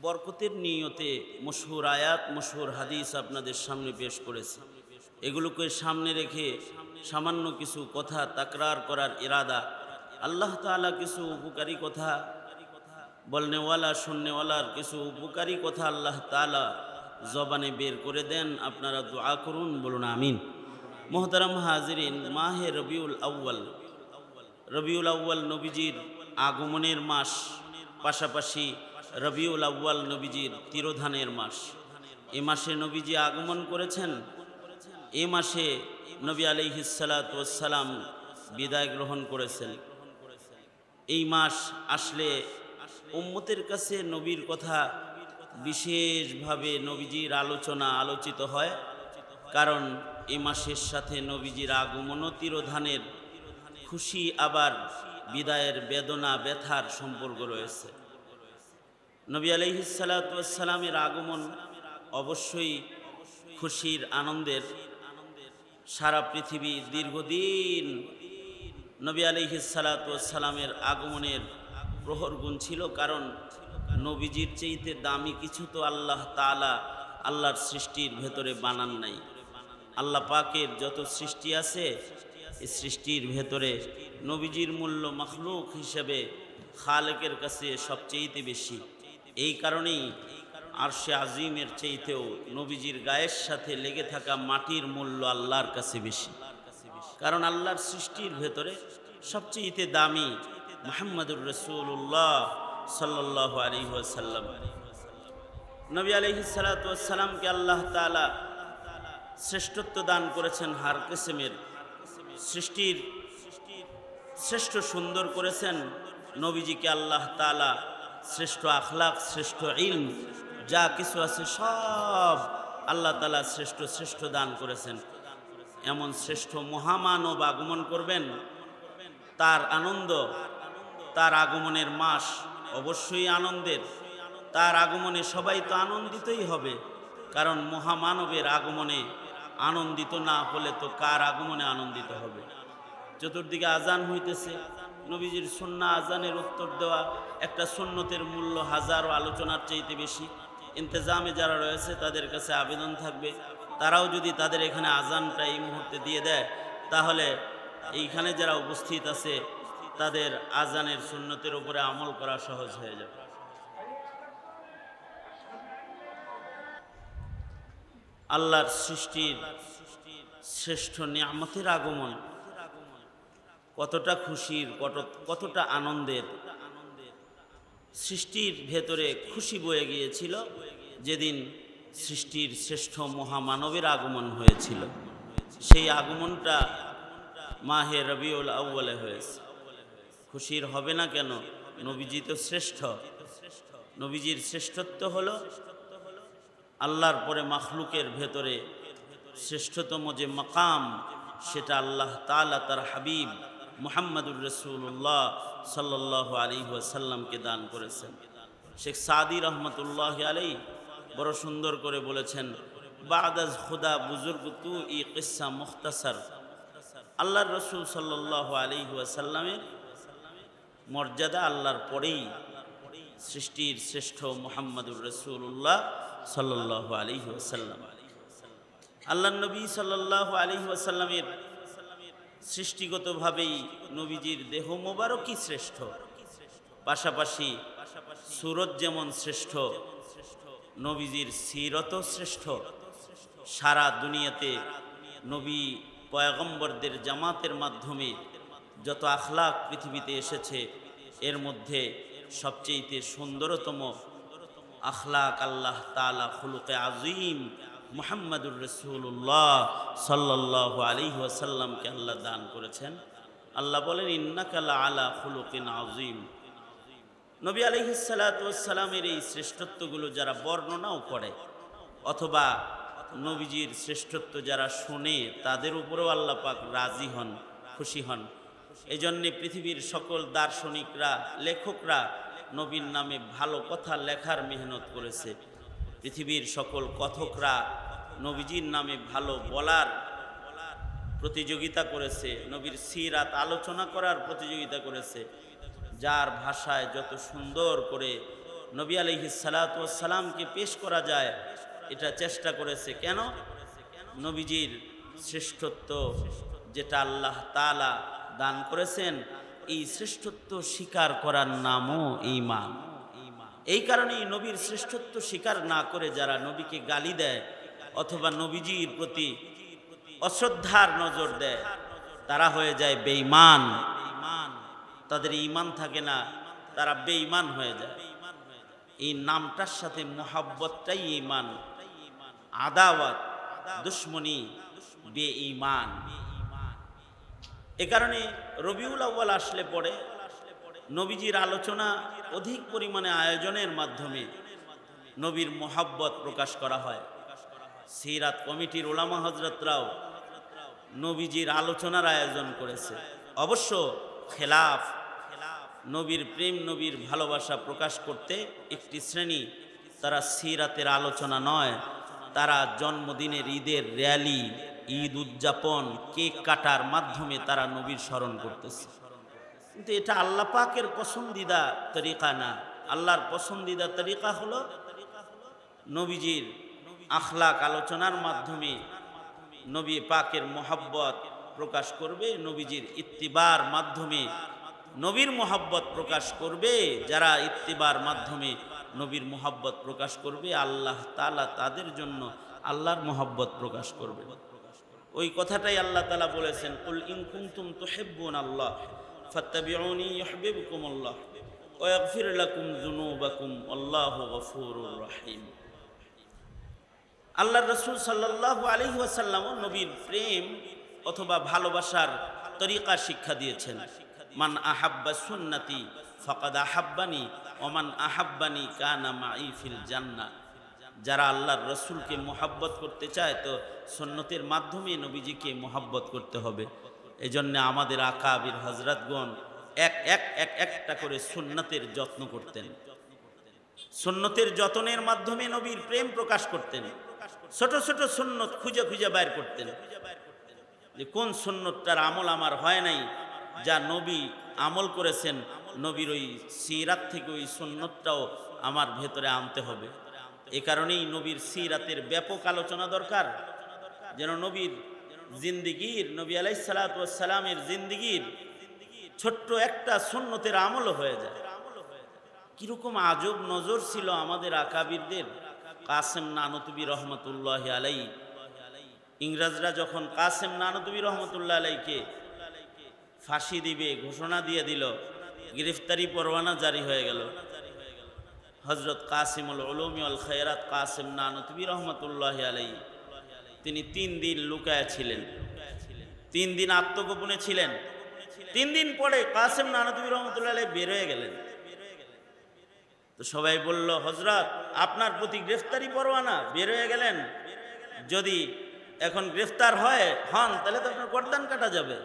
বরকতের নিয়তে মশহুর আয়াত মশহুর হাদিস আপনাদের সামনে পেশ করেছি। এগুলোকে সামনে রেখে সামান্য কিছু কথা তাকরার করার ইরাদা। আল্লাহ তাআলা কিছু উপকারী কথা বলনেওয়ালা শুননেওয়ালার কিছু উপকারী কথা আল্লাহ তাআলা জবানে বের করে দেন। আপনারা দোয়া করুন, বলুন আমিন। মোহতারাম হাজিরিন, মাহে রবিউল আউয়াল নবীজির আগমনের মাস, পাশাপাশি রবিউল আউয়াল নবীজির তিরোধানের মাস। এ মাসে নবীজি আগমন করেছেন। এ মাসে নবী আলাইহিস সালাতু ওয়াস সালাম বিদায় গ্রহণ করেছেন। এই মাস আসলে উম্মতের কাছে নবীর কথা বিশেষভাবে নবীজির আলোচিত হয়, কারণ এ মাসের সাথে নবীজির আগমন ও তিরোধানের খুশি আবার বিদায়ের বেদনা ব্যথার সম্পর্ক রয়েছে। নবী আলাইহিস সালাতু ওয়াস সালামের আগমন অবশ্যই খুশির আনন্দের। সারা পৃথিবী দীর্ঘদিন নবী আলাইহিস সালাতু ওয়াস সালামের আগমনের প্রহর গুনছিল, কারণ নবীজির চাইতে দামি কিছু তো আল্লাহ তাআলা আল্লাহর সৃষ্টির ভেতরে বানান নাই। আল্লাহ পাকের যত সৃষ্টি আছে, এই সৃষ্টির ভেতরে নবীজির মূল্য মখলুক হিসেবে খালেকের কাছে সবচেয়ে বেশি। এই কারণেই আরশে আজিমের চাইতেও নবীজির গায়ের সাথে লেগে থাকা মাটির মূল্য আল্লাহর কাছে বেশি, কারণ আল্লাহর সৃষ্টির ভেতরে সবচেয়ে দামি মুহাম্মদুর রাসূলুল্লাহ সাল্লাল্লাহু আলাইহি ওয়াসাল্লাম। নবী আলাইহিস সালাতু ওয়াস সালামকে আল্লাহ তাআলা শ্রেষ্ঠত্ব দান করেছেন। হার কিসমের সৃষ্টির শ্রেষ্ঠ সুন্দর করেছেন নবীজিকে আল্লাহ তাআলা। শ্রেষ্ঠ আখলাক, শ্রেষ্ঠ ইলম, যা কিছু আছে সব আল্লাহ তাআলা শ্রেষ্ঠ দান করেছেন। এমন শ্রেষ্ঠ মহামানব আগমন করবেন, তার আনন্দ, তার আগমনের মাস অবশ্যই আনন্দের। তার আগমনে সবাই তো আনন্দিতই হবে, কারণ মহামানবের আগমনে আনন্দিত না হলে তো কার আগমনে আনন্দিত হবে। চতুর্দিকে আজান হইতেছে, নবীজির সুন্নাহ আজানের উত্তর দেওয়া একটা সুন্নতের মূল্য হাজারো আলোচনার চাইতে বেশি। ইন্তেজামে যারা রয়েছে তাদের কাছে আবেদন থাকবে, তারাও যদি তাদের এখানে আজানটা এই মুহূর্তে দিয়ে দেয়, তাহলে এইখানে যারা উপস্থিত আছে তাদের আজানের সুন্নতের উপরে আমল করা সহজ হয়ে যাবে। আল্লাহর সৃষ্টির শ্রেষ্ঠ নিয়ামতের আগমন কতটা খুশির, কতটা আনন্দের। সৃষ্টির ভেতরে খুশি বয়ে গিয়েছিল যেদিন সৃষ্টির শ্রেষ্ঠ মহামানবের আগমন হয়েছিল। সেই আগমনটা মাহে রবিউল আউয়ালে হয়েছে। খুশির হবে না কেন? নবীজি তো শ্রেষ্ঠ। নবীজির শ্রেষ্ঠত্ব হলো আল্লাহর পরে মাখলুকের ভেতরে শ্রেষ্ঠতম যে মাকাম, সেটা আল্লাহ তাআলা তার হাবিব মুহাম্মদুর রাসূলুল্লাহ সাল্লাল্লাহু আলাইহি ওয়াসাল্লামকে দান করেছেন। শেখ সাদি রহমতুল্লাহ আলাইহি বড় সুন্দর করে বলেছেন, বাদাজ খুদা বুজুর্গ তু ই কিসসা মুখতাসার। আল্লাহর রসুল সাল্লাল্লাহু আলাইহি ওয়াসাল্লামের মর্যাদা আল্লাহর পরেই সৃষ্টির শ্রেষ্ঠ মুহাম্মদুর রাসূলুল্লাহ সাল্লাল্লাহু আলাইহি ওয়াসাল্লাম। আল্লাহর নবী সাল্লাল্লাহু আলাইহি ওয়াসাল্লামের সৃষ্টিগতভাবেই নবীজির দেহ মোবারকই শ্রেষ্ঠ, পাশাপাশি সুরত যেমন শ্রেষ্ঠ, নবীজির সিরত শ্রেষ্ঠ। সারা দুনিয়াতে নবী পয়গম্বরদের জামাতের মাধ্যমে যত আখলাক পৃথিবীতে এসেছে, এর মধ্যে সবচেয়ে সুন্দরতম আখলাক আল্লাহ তাআলা খুলুকে আযীম মুহাম্মদুর রাসূলুল্লাহ সাল্লাল্লাহু আলাইহি ওয়াসাল্লামকে আল্লাহ দান করেছেন। আল্লাহ বলেন, ইন্নাকা লাআলা খুলুকিন আযীম। নবী আলাইহিস সালাতু ওয়াস সালামের এই শ্রেষ্ঠত্বগুলো যারা বর্ণনাও করে অথবা নবীজির শ্রেষ্ঠত্ব যারা শুনে, তাদের উপরেও আল্লাহ পাক রাজি হন, খুশি হন। এই জন্যে পৃথিবীর সকল দার্শনিকরা, লেখকরা নবীর নামে ভালো কথা লেখার মেহনত করেছে। পৃথিবীর সকল কথকরা নবীজির নামে ভালো বলার প্রতিযোগিতা করেছে, নবীর সিরাত আলোচনা করার প্রতিযোগিতা করেছে। যার ভাষায় যত সুন্দর করে নবী আলাইহিস সালাতু ওয়াস সালামকে পেশ করা যায়, এটা চেষ্টা করেছে। কেন? নবীজির শ্রেষ্ঠত্ব যেটা আল্লাহ তাআলা দান করেছেন, এই শ্রেষ্ঠত্ব স্বীকার করার নামও ঈমান। এই কারণেই নবীর শ্রেষ্ঠত্ব স্বীকার না করে যারা নবীকে গালি দেয় অথবা নবীজির প্রতি অশ্রদ্ধার নজর দেয়, তারা হয়ে যায় বেঈমান। তাদের ঈমান থাকে না, তারা বেঈমান হয়ে যায়। এই নামটার সাথে মুহাব্বতটাই ঈমান, আদাওয়াত দুশমনি বেঈমান। এ কারণে রবিউল আউয়াল আসলে পরে নবীজির আলোচনা অধিক পরিমাণে আয়োজনের মাধ্যমে নবীর মুহাব্বত প্রকাশ করা হয়। সিরাত কমিটির উলামা হযরতরাও নবীজির আলোচনার আয়োজন করেছে। অবশ্য খেলাফ, নবীর প্রেম, নবীর ভালোবাসা প্রকাশ করতে একটি শ্রেণী, তারা সিরাতের আলোচনা নয়, তারা জন্মদিনের ঈদের র্যালি, ঈদ উদযাপন, কেক কাটার মাধ্যমে তারা নবীর স্মরণ করতেছে। কিন্তু এটা আল্লাহ পাকের পছন্দিদা তরিকা না। আল্লাহর পছন্দিদা তরিকা হলো নবীজির আখলাক আলোচনার মাধ্যমে নবী পাকের মোহাব্বত প্রকাশ করবে, নবীজির ইত্তিবার মাধ্যমে নবীর মোহাব্বত প্রকাশ করবে। যারা ইত্তিবার মাধ্যমে নবীর মোহাব্বত প্রকাশ করবে, আল্লাহ তাআলা তাদের জন্য আল্লাহর মোহাব্বত প্রকাশ করবে। ওই কথাটাই আল্লাহ তাআলা বলেছেন, কুল ইন কুনতুম তুহিব্বুনাল্লাহ ফাত্তাবিউনি ইউহিব্বুকুমুল্লাহ ওয়া ইয়াগফির লাকুম যুনুবাকুম আল্লাহু গফুরুর রহিম। আল্লাহর রাসূল সাল্লাল্লাহু আলাইহি ওয়াসাল্লাম নবীর প্রেম অথবা ভালোবাসার তরিকা শিক্ষা দিয়েছেন। মান আহাব্বা সুন্নতি ফাকাদ আহাব্বানি ওয়া মান আহাব্বানি কানা মাই ফিল জান্নাহ। যারা আল্লাহর রাসূলকে মোহাব্বত করতে চায় তো সুন্নতের মাধ্যমে নবীজিকে মোহাব্বত করতে হবে। এজন্য আমাদের আকাবির হযরতগণ একটা করে সুন্নতের যত্ন করতেন। সুন্নতের যতনের মাধ্যমে নবীর প্রেম প্রকাশ করতেন। ছোট ছোট সুন্নত খুঁজে খুঁজে বাইর করতেন, যে কোন সুন্নতটার আমল আমার হয় নাই, যা নবী আমল করেছেন, নবীর ওই সিরাত থেকে ওই সুন্নতটাও আমার ভেতরে আনতে হবে। এ কারণেই নবীর সিরাতের ব্যাপক আলোচনা দরকার, যেন নবীর জিন্দিগির, নবী আলাইহিস সালাতু ওয়াস সালামের জিন্দিগির ছোট্ট একটা সুন্নতের আমলও হয়ে যায়। কিরকম আজব নজর ছিল আমাদের আকাবিরদের। কাসেম নানতুবি রহমতুল্লাহি আলাইহি, ইংরেজরা যখন কাসেম নানতুবি রহমতুল্লাহ আলাইহিকে ফাঁসি দিবে ঘোষণা দিয়ে দিল, গ্রেফতারি পরোয়ানা জারি হয়ে গেল, হযরত কাসিমুল উলুমি ওয়াল খায়রাত কাসেম নানতুবি রহমতুল্লাহি আলাইহি তিনি 3 দিন লুকায়া ছিলেন, 3 দিন আত্মগোপনে ছিলেন। 3 দিন পরে কাসেম নানতুবি রহমতুল্লাহ আলাইহি বের হয়ে গেলেন। তো সবাই বলল, হযরত আপনার প্রতি গ্রেফতারি পরোয়ানা, বের হয়ে গেলেন, যদি এখন গ্রেফতার হন তাহলে তো আপনার গর্দান কাটা যাবে।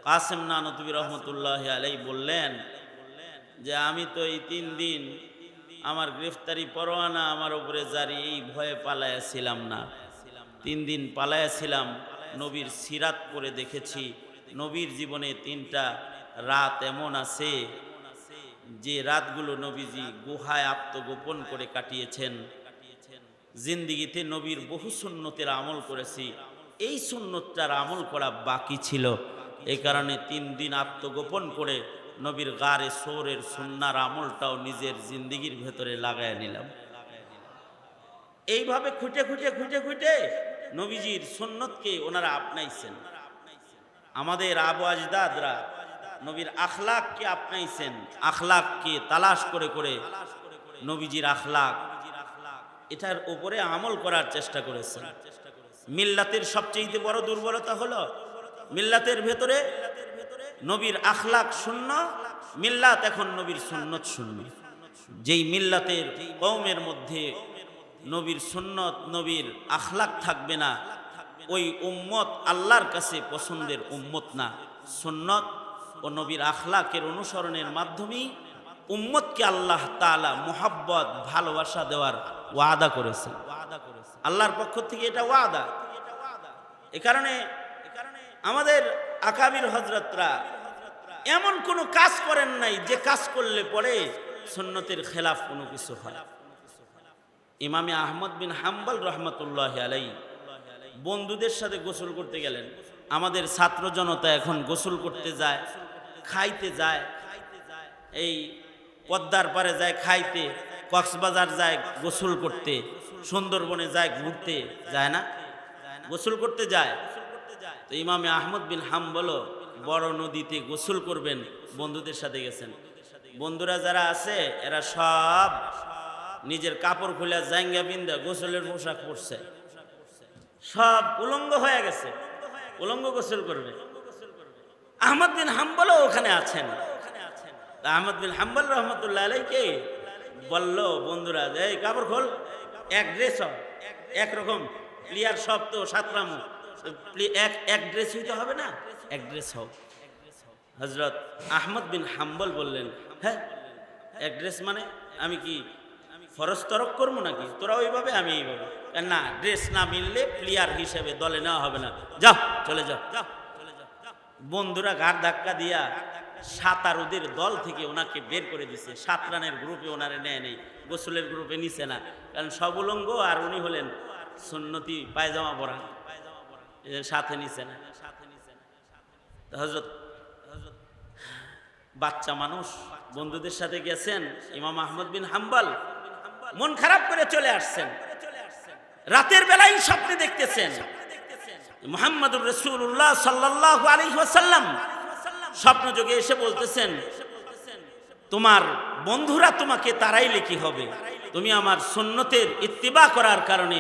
কাসেম নানতুবি রহমতুল্লাহি আলাইহি বললেন যে আমি তো এই 3 দিন আমার গ্রেফতারি পরোয়ানা আমার উপরে জারি, এই ভয়ে পালায়াছিলাম না। 3 দিন পালায়াছিলাম, নবীর সিরাত পড়ে দেখেছি নবীর জীবনে 3টা রাত এমন আছে যে রাতগুলো নবীজি গুহায় আত্মগোপন করে কাটিয়েছেন। জিন্দিগিতে নবীর বহু সুন্নতের আমল করেছি, এই সুন্নতটার আমল করা বাকি ছিল। এই কারণে 3 দিন আত্মগোপন করে নবীর গারে সৌরের সুন্নার আমলটাও নিজের জিন্দিগির ভেতরে লাগায় নিলাম। এইভাবে খুঁটে খুঁটে খুঁটে খুঁটে নবীজির সুন্নতকে ওনারা আপনাইছেন। আমাদের আবু আজদাদরা নবীর আখলাককে আপনাইছেন, আখলাককে তালাশ করে করে নবীজির আখলাক এটার উপরে আমল করার চেষ্টা করেছেন। মিল্লাতের সবচেয়ে বড় দুর্বলতা হলো মিল্লাতের ভেতরে নবীর আখলাক শূন্য, মিল্লাত এখন নবীর সুন্নত শূন্য। যেই মিল্লাতের কওমের মধ্যে নবীর সুন্নত, নবীর আখলাক থাকবে না, ওই উম্মত আল্লাহর কাছে পছন্দের উম্মত না। সুন্নত ও নবীর আখলাকের অনুসরণের মাধ্যমেই উম্মতকে আল্লাহ তাআলা মুহাব্বত, ভালোবাসা দেওয়ার ওয়াদা করেছেন। আল্লাহর পক্ষ থেকে এটা ওয়াদা। এ কারণে আমাদের আকাবির হযরতরা এমন কোনো কাজ করেন নাই যে কাজ করলে পরে সুন্নতের খেলাফ কোনো কিছু হয়। ইমামে আহমদ বিন হাম্বল রহমতুল্লাহ আলাই বন্ধুদের সাথে গোসল করতে গেলেন। আমাদের ছাত্র জনতা এখন গোসল করতে যায়, খাইতে যায়, এই পদ্মার পারে যায় খাইতে, কক্সবাজার যায় গোসল করতে, সুন্দরবনে যায় ঘুরতে, যায় না? গোসল করতে যায়। তো ইমামে আহমদ বিন হাম্বল বড় নদীতে গোসল করবেন, বন্ধুদের সাথে গেছেন। বন্ধুরা যারা আছে এরা সব নিজের কাপড় খুলে জাঙ্গা বিন্দা গোসলের পোশাক পরছে, সব উলঙ্গ হয়ে গেছে, উলঙ্গ গোসল করবে। আহমদ বিন হাম্বলও ওখানে আছেন। আহমদ বিন হাম্বল রহমতুল্লাহ আলাইকে বলল বন্ধুরা, এই কাপড় খোল, এক ড্রেস একরকম ক্লিয়ার, সব তো সাতরামো, এক ড্রেস হইতে হবে না, এক ড্রেস হোক। হজরত আহমদ বিন হাম্বল বললেন, হ্যাঁ এক ড্রেস মানে আমি কি ফরজ তরক করবো নাকি? তোরা ওইভাবে আমি এইভাবে, না ড্রেস না মিললে প্লেয়ার হিসেবে দলে নেওয়া হবে না, যাও চলে যাও। বন্ধুরা ঘাড় ধাক্কা দিয়া সাঁতারুদের দল থেকে ওনাকে বের করে দিছে। 7 রানের গ্রুপে ওনারে নেয় নেই, গোসলের গ্রুপে নিছে না, কারণ সব উলঙ্গ আর উনি হলেন সুন্নতি পায়জামা পরা, সাথে নিছে না। হজরত বাচ্চা মানুষ বন্ধুদের সাথে গেছেন, ইমাম আহমদ বিন হাম্বল মন খারাপ করে চলে আসছেন। রাতের বেলায় স্বপ্নে দেখতেছেন মুহাম্মদুর রাসূলুল্লাহ সাল্লাল্লাহু আলাইহি ওয়াসাল্লাম স্বপ্ন যোগে এসে বলতেছেন, তোমার বন্ধুরা তোমাকে তাড়াইলে কি হবে, তুমি আমার সুন্নতের ইত্তিবা করার কারণে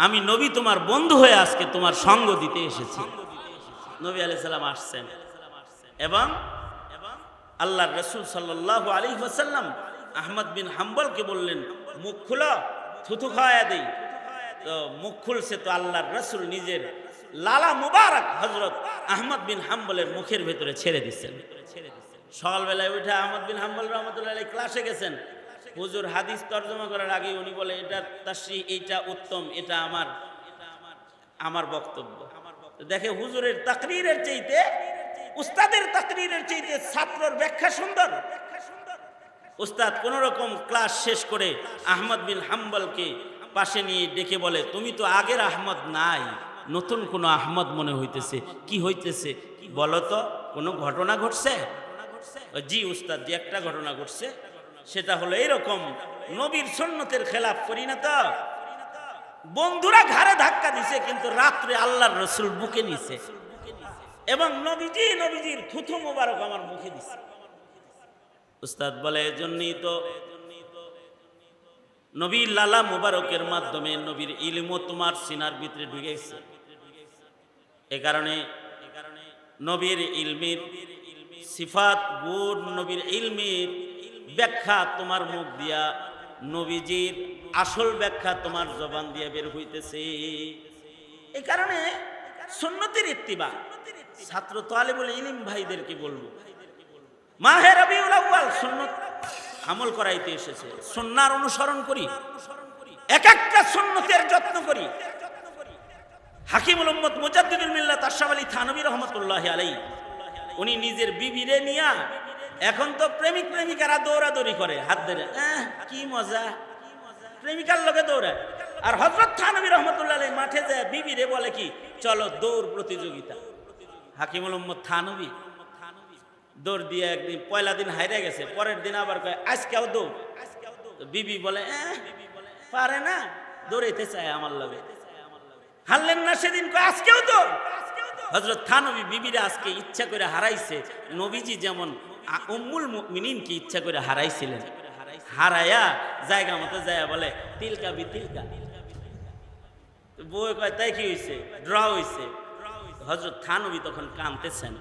আমি নবী তোমার বন্ধু হয়ে আজকে তোমার সঙ্গ দিতে এসেছি। নবী আলাইহিস সালাম আসছেন এবং আল্লাহর রাসূল সাল্লাল্লাহু আলাইহি ওয়াসাল্লাম আহমদ বিন হাম্বলকে বললেন, মুখ খুলো, থুথু খাওয়া দেই। তো মুখ খুলছে, তো আল্লাহর রাসূল নিজের লালা মুবারক হযরত আহমদ বিন হাম্বলের মুখের ভেতরে ছেড়ে দিচ্ছেন। সকালবেলায় উঠে আহমদ বিন হাম্বল রহমতুল্লাহ আলাইহি ক্লাসে গেছেন। হুজুর হাদিস তরজমা করার আগে উনি বলে, এটা তাশরিহ, এইটা উত্তম, এটা আমার বক্তব্য। দেখে হুজুরের তাকরীরের চাইতে, উস্তাদের তাকরীরের চাইতে ছাত্রর ব্যাখ্যা সুন্দর। উস্তাদ কোন রকম ক্লাস শেষ করে আহমদ বিন হাম্বলকে পাশে নিয়ে ডেকে বলে, তুমি তো আগের আহমদ নাই, নতুন কোন আহমদ মনে হইতেছে, কি হইতেছে বলো তো, কোনো ঘটনা ঘটছে? জি উস্তাদ, যে একটা ঘটনা ঘটছে, সেটা হলো এরকম, নবীর সুন্নতের খেলাফ করি না তো। বন্ধুরা ঘাড়ে ধাক্কা দিছে, কিন্তু রাত্রে আল্লাহর রাসূল বুকে নিছে এবং নবীজির থুথু মোবারক আমার মুখে দিছে। উস্তাদ বলে, এজন্যই তো নবীর লালা মুবারকের মাধ্যমে নবীর ইলমও তোমার সিনার ভিতরে ঢুকে গেছে। এ কারণে নবীর ইলমের সিফাত গুণ, নবীর ইলমের ব্যাখ্যা তোমার মুখ দিয়া, নবীজির আসল ব্যাখ্যা তোমার জবান দিয়ে বের হইতেছে। এই কারণে সুন্নতের ইত্তিবা ছাত্র তালিবুল ইলম ভাইদেরকে বলবো, মাহে রবিউল আউয়াল সুন্নত আমল করাইতে এসেছে, সুন্নাহর অনুসরণ করি, এক একটা সুন্নতের যত্ন করি। হাকিমুল উম্মত মুজাদ্দিদুল মিল্লাত আশরাফ আলী থানভী রহমাতুল্লাহি আলাইহি উনি নিজের বিবিরে নিয়া, এখন তো প্রেমিক প্রেমিকারা দৌড়াদৌড়ি করে হাত ধরে, কি মজা, প্রেমিকার লগে দৌড়ায়। আর হযরত থানভী রহমাতুল্লাহি আলাইহি মাঠে যায় বিবিরে বলে কি, চলো দৌড় প্রতিযোগিতা। হাকিমুল উম্মত থানভী দৌড় দিয়ে একদিন পয়লা দিন হাইরে গেছে, পরের দিন আবার কয় আজকেও দৌড়। বিবি বলে, পারে না, দৌড়াইতে চায় আমার লগে। হারলেন না সেদিন, কয় আজকেও দৌড়। হযরত থানভী বিবিরা আজকে ইচ্ছা করে হারাইছে, নবীজি যেমন উম্মুল মুমিনিনকে ইচ্ছা করে হারাইছিলেন। হারায়া জায়গা মতো যায় বলে, তিলকা বি তিলকা। বউ কয়, তাই কি হয়েছে, ড্র হয়েছে। হযরত থানভী তখন কাঁদতেছেন।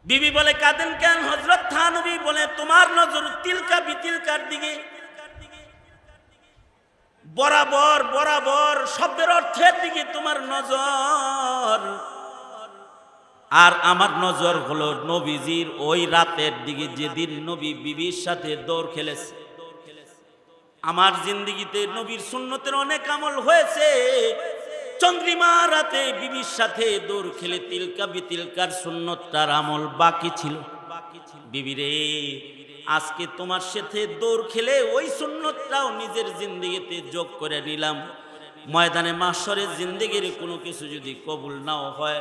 বিবি বলে, কাঁদেন কেন? হযরত থানভী বলে, তোমার নজর তিলকা বি তিলকার দিকে, বরাবর বরাবর শব্দের অর্থের দিকে তোমার নজর, আর আমার নজর হলো নবীজির ওই রাতের দিকে যেদিন নবী বিবির সাথে দৌড় খেলেছে। আমার জিন্দেগিতে নবীর সুন্নতের অনেক আমল হয়েছে, চন্দ্রিমা রাতে বিবির সাথে দৌড় খেলে তিলকা বি তিলকার সুন্নতটার আমল বাকি ছিল। বিবিরে, আজকে তোমার সাথে দৌড় খেলে ওই সুন্নতটাও নিজের জিন্দেগিতে যোগ করে নিলাম। ময়দানে মাহশরের জিন্দেগির কোনো কিছু যদি কবুল নাও হয়,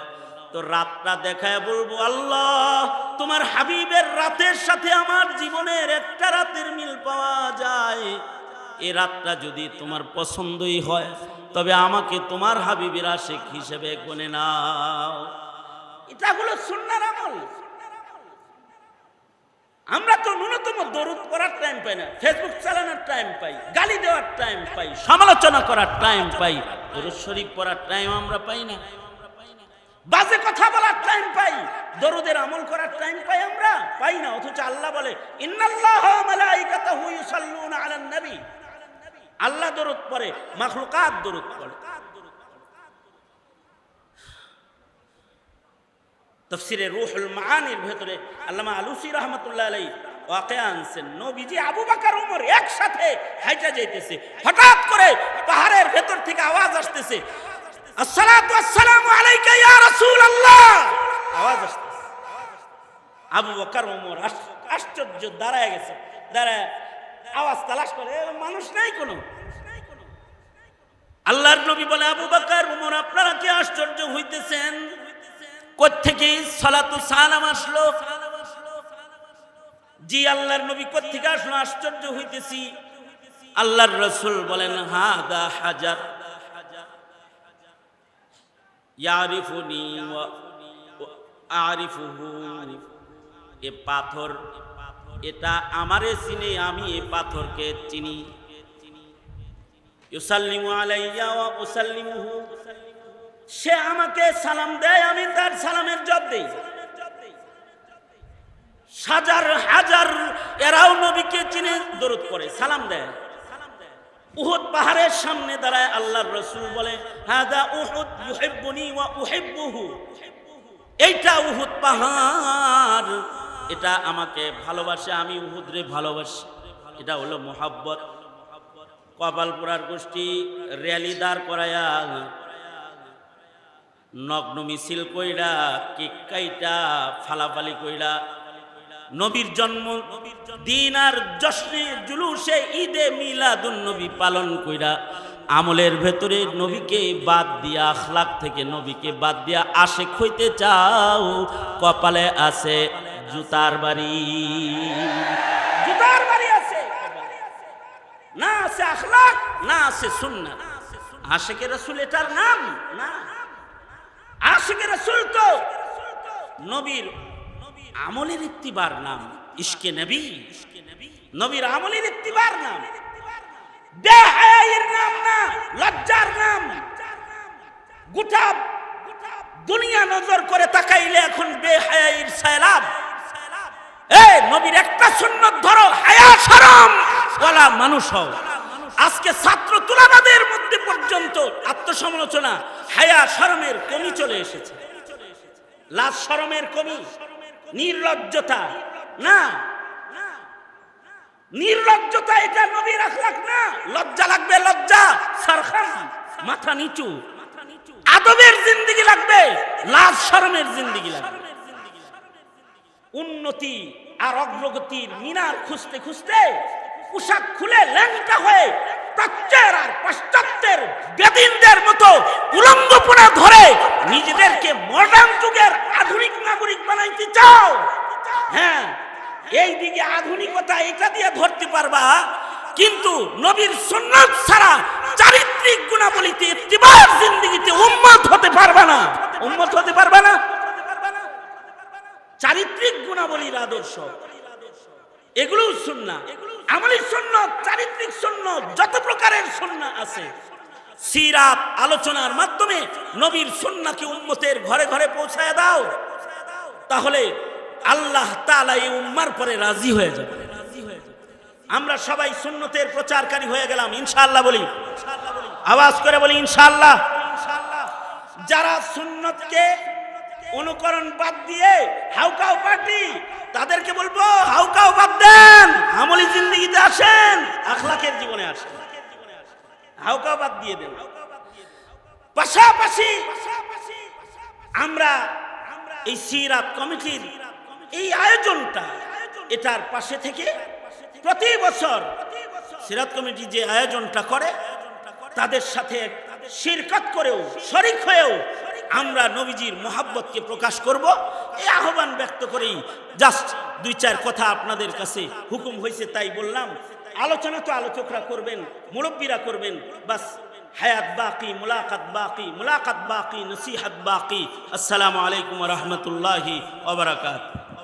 তো রাতটা দেখায় বলবো, আল্লাহ তোমার হাবিবের রাতের সাথে আমার জীবনের একটা রাতের মিল পাওয়া যায়, এই রাতটা যদি তোমার পছন্দই হয়, তবে আমাকে তোমার হাবিবের আশিক হিসেবে গণে নাও। এটা হলো সুন্নাহর আমল। আমরা তো ন্যূনতম দরুদ পড়ার টাইম পাই না, ফেসবুক চালানোর টাইম পাই, গালি দেওয়ার টাইম পাই, সমালোচনা করার টাইম পাই, দরুদ শরীফ পড়ার টাইম আমরা পাই না। বাজে কথা বলার টাইম পাই, দরুদের আমল করার টাইম পাই আমরা পাই না। অথচ আল্লাহ বলে, ইন্নাল্লাহা ওয়া মালাইকাতাহু ইউসাল্লুনা আলান নবী, আল্লাহ দরুদ পড়ে, মাখলুকাত দরুদ পড়ে। তাফসীরে রূহুল মাআনির ভেতরে আল্লামা আলুসী রাহমাতুল্লাহ আলাইহি ওয়াকিয়া আনছেন, নবীজি আবু বকর ওমর একসাথে হাইটা যাইতেছে, হঠাৎ করে পাহাড়ের ভেতর থেকে আওয়াজ আসতেছে, আসসালাতু ওয়াসসালামু আলাইকা ইয়া রাসূলুল্লাহ, আওয়াজ আসতেছে। আবু বকর ওমর আশ্চর্য দাঁড়ায় গেছে, দাঁড়ায় আওয়াজ তালাশ করে, মানুষ নাই কোনো। আল্লাহর নবী বলে, আবু বকর ওমর আপনারা কি আশ্চর্য হইতেছেন? কোত্থেকে সালাতু সালাম আসলো? জি আল্লাহর নবী কোত্থেকে আসলো? আশ্চর্য হইতেছি। আল্লাহর রাসূল বলেন, হাদা হাজার ইয়ারিফুনি ওয়া আরিফুহু, এ পাথর, এটা আমারে চিনে, আমি এই পাথরকে চিনি। ইউসাল্লিমু আলাইয়া ওয়া উসাল্লিমুহু, সে আমাকে সালাম দেয়, আমি তার সালামের জবাব দেই। হাজার হাজার এরাও নবীকে চিনে, দরুদ পড়ে, সালাম দেয়। উহুদ পাহাড়ের সামনে দাঁড়ায় আল্লাহর রাসূল বলে, হাদা উহুদ ইউহিব্বুনি ওয়া উহিব্বুহু, এইটা উহুদ পাহাড়, এটা আমাকে ভালোবাসে, আমি উহুদরে ভালোবাসি। এটা হলো মুহাব্বত। কপালপুরার গোষ্ঠী র্যালি দাঁড় করায়া, নগ্ন মিছিল কইরা, কেক কাইটা, ফালাফালি কইরা, নবীর জন্ম দিন আর জশ্নে জুলুসে ঈদে মিলাদুন নবী পালন কইরা, আমলের ভেতরে নবীকে বাদ দিয়া, আখলাক থেকে নবীকে বাদ দিয়া আশিক হইতে চাও, কপালে আছে জুতার বাড়ি। জুতার বাড়ি আছে, না আছে আখলাক, না আছে সুন্নাত। আশিকে রাসূল এটার নাম না। আশিকে রাসূল তো নবীর আমলের ইত্তিবার নাম, ইশকে নবী, নবীর আমলের ইত্তিবার নাম, বেহায়ার নাম না, লজ্জার নাম। গোটা দুনিয়া নজর করে তাকাইলে এখন বেহায়ার সায়লাব। এই নবীর একটা সুন্নাত ধরো, হায়া শরম ওয়ালা মানুষ হও। আজকে ছাত্র তুলাবাদের মধ্যে পর্যন্ত আত্মসমালোচনা, হায়া শরমের কমি চলে এসেছে, লাজ শরমের কমি, নির্লজ্জতা না, নির্লজ্জতা এটা নবীর আখলাক না। লজ্জা লাগবে, লজ্জা, সরখান, মাথা নিচু, আদবের জিন্দেগি লাগবে, লাজ শরমের জিন্দেগি লাগবে। উন্নতি আর অগ্রগতির মিনার খুঁজতে খুঁজতে পোশাক খুলে ল্যাংটা হয়ে প্রাচ্যের আর পাশ্চাত্যের বেদিনদের মতো উলঙ্গপনা ধরে নিজেদেরকে মডার্ন যুগের আধুনিক নাগরিক বানাইতে চাও। হ্যাঁ, এই দিকে আধুনিকতা এটা দিয়ে ধরতে পারবা, কিন্তু নবীর সুন্নাত ছাড়া চারিত্রিক গুণাবলীতে ইত্তিবার জিন্দেগিতে উম্মত হতে পারবা না, উম্মত হতে পারবা না। চারিত্রিক গুণাবলীর আদর্শ, এগুলো সুন্নাহ, আমলি সুন্নাত, চারিত্রিক সুন্নাত, যত প্রকারের সুন্নাহ আছে, সিরাত আলোচনার মাধ্যমে নবীর সুন্নাহকে উম্মতের ঘরে ঘরে পৌঁছায় দাও, তাহলে আল্লাহ তাআলা এই উম্মার পরে রাজি হয়ে যাবে। আমরা সবাই সুন্নতের প্রচারকারী হয়ে গেলাম ইনশাআল্লাহ। বলি আওয়াজ করে বলি ইনশাআল্লাহ। যারা সুন্নতকে অনুকরণ বাদ দিয়ে হাউকাও পার্টি, তাদেরকে বলবো হাউকাও বাদ দেন, আমলি জিন্দেগিতে আসেন, আখলাকের জীবনে আসেন, হাউকাও বাদ দিয়ে দেন। পাশাপাশি আমরা এই সিরাত কমিটির এই আয়োজনটা, এটার পাশে থেকে প্রতি বছর সিরাত কমিটি যে আয়োজনটা করে তাদের সাথে শিরকত করেও শরীক হয়েও আমরা নবীজির মোহাব্বতকে প্রকাশ করব, এই আহ্বান ব্যক্ত করেই জাস্ট 2-4 কথা আপনাদের কাছে হুকুম হয়েছে তাই বললাম। আলোচনা তো আলোচকরা করবেন, মুরব্বীরা করবেন, বাস হায়াত বাকি, মুলাকাত বাকি, নসিহত বাকি। আসসালামু আলাইকুম ওয়া রাহমাতুল্লাহি ওয়া বারাকাতুহু।